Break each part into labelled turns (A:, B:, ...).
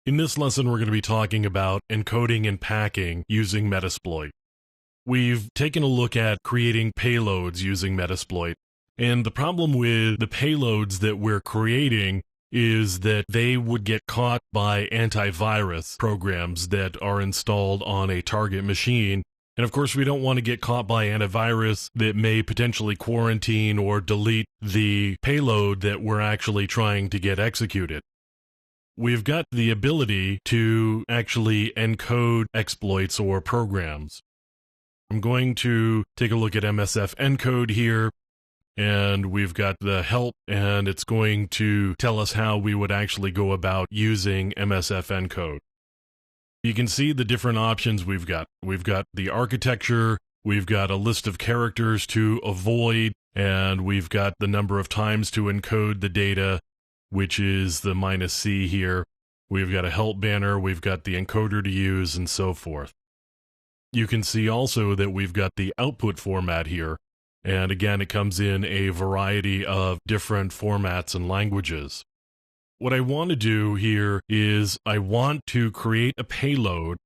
A: In this lesson, we're going to be talking about encoding and packing using Metasploit. We've taken a look at creating payloads using Metasploit, and the problem with the payloads that we're creating is that they would get caught by antivirus programs that are installed on a target machine. And of course, we don't want to get caught by antivirus that may potentially quarantine or delete the payload that we're actually trying to get executed. We've got the ability to actually encode exploits or programs. I'm going to take a look at MSF encode here, and we've got the help, and it's going to tell us how we would actually go about using MSF encode. You can see the different options we've got. We've got the architecture, we've got a list of characters to avoid, and we've got the number of times to encode the data, which is the -C here. We've got a help banner, we've got the encoder to use, and so forth. You can see also that we've got the output format here, and again, it comes in a variety of different formats and languages. What I want to do here is I want to create a payload,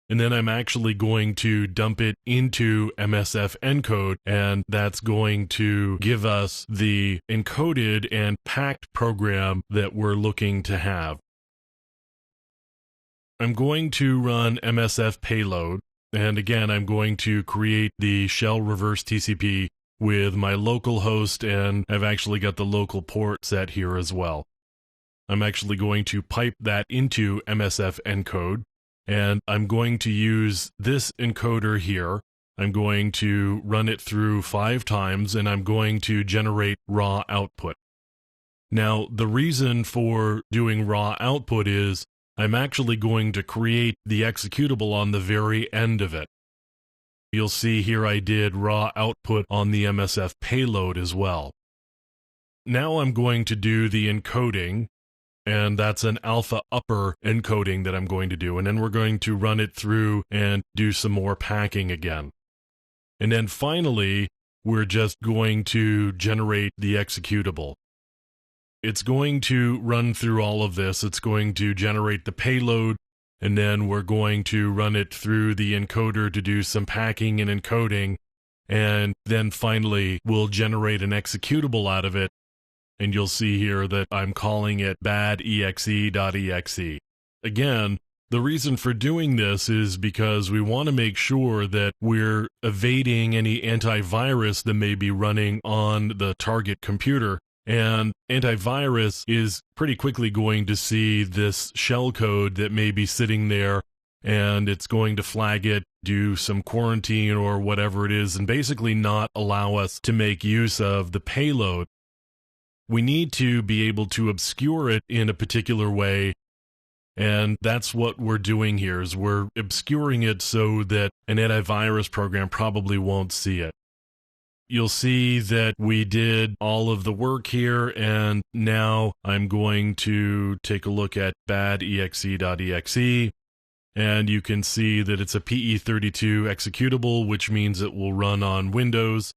A: and then I'm actually going to dump it into MSF encode, and that's going to give us the encoded and packed program that we're looking to have. I'm going to run MSF payload, and again, I'm going to create the shell reverse TCP with my local host, and I've actually got the local port set here as well. I'm actually going to pipe that into MSF encode, and I'm going to use this encoder here. I'm going to run it through 5 times, and I'm going to generate raw output. Now, the reason for doing raw output is I'm actually going to create the executable on the very end of it. You'll see here I did raw output on the MSF payload as well. Now I'm going to do the encoding, and that's an alpha upper encoding that I'm going to do, and then we're going to run it through and do some more packing again. And then finally, we're just going to generate the executable. It's going to run through all of this. It's going to generate the payload, and then we're going to run it through the encoder to do some packing and encoding, and then finally we'll generate an executable out of it. And you'll see here that I'm calling it badexe.exe. Again, the reason for doing this is because we want to make sure that we're evading any antivirus that may be running on the target computer. And antivirus is pretty quickly going to see this shell code that may be sitting there, and it's going to flag it, do some quarantine or whatever it is, and basically not allow us to make use of the payload. We need to be able to obscure it in a particular way, and that's what we're doing here, is we're obscuring it so that an antivirus program probably won't see it. You'll see that we did all of the work here, and now I'm going to take a look at badexe.exe, and you can see that it's a PE32 executable, which means it will run on Windows,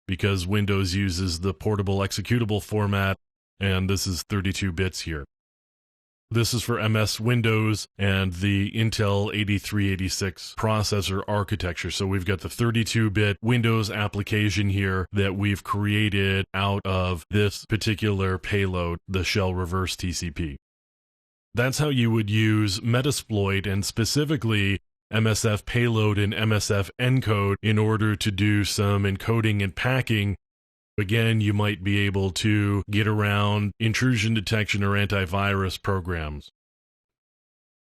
A: because Windows uses the portable executable format, and this is 32 bits here. This is for MS Windows and the Intel 8386 processor architecture. So we've got the 32-bit Windows application here that we've created out of this particular payload, the shell reverse TCP. That's how you would use Metasploit, and specifically MSF payload and MSF encode, in order to do some encoding and packing. Again, you might be able to get around intrusion detection or antivirus programs.